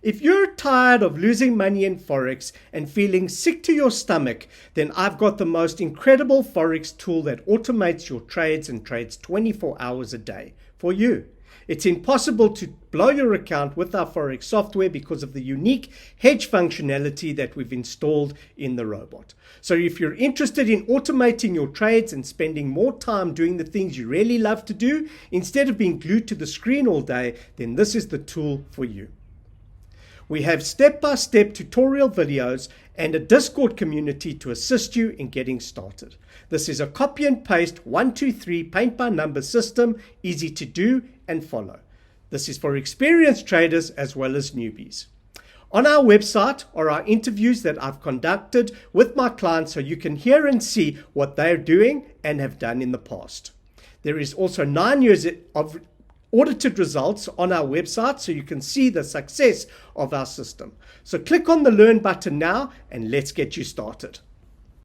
If you're tired of losing money in Forex and feeling sick to your stomach, then I've got the most incredible Forex tool that automates your trades and trades 24 hours a day for you. It's impossible to blow your account with our Forex software because of the unique hedge functionality that we've installed in the robot. So if you're interested in automating your trades and spending more time doing the things you really love to do, instead of being glued to the screen all day, then this is the tool for you. We have step-by-step tutorial videos and a Discord community to assist you in getting started. This is a copy and paste 1, 2, 3 paint by number system, easy to do and follow. This is for experienced traders as well as newbies. On our website are our interviews that I've conducted with my clients so you can hear and see what they're doing and have done in the past. There is also 9 years of audited results on our website so you can see the success of our system. So click on the Learn button now and let's get you started.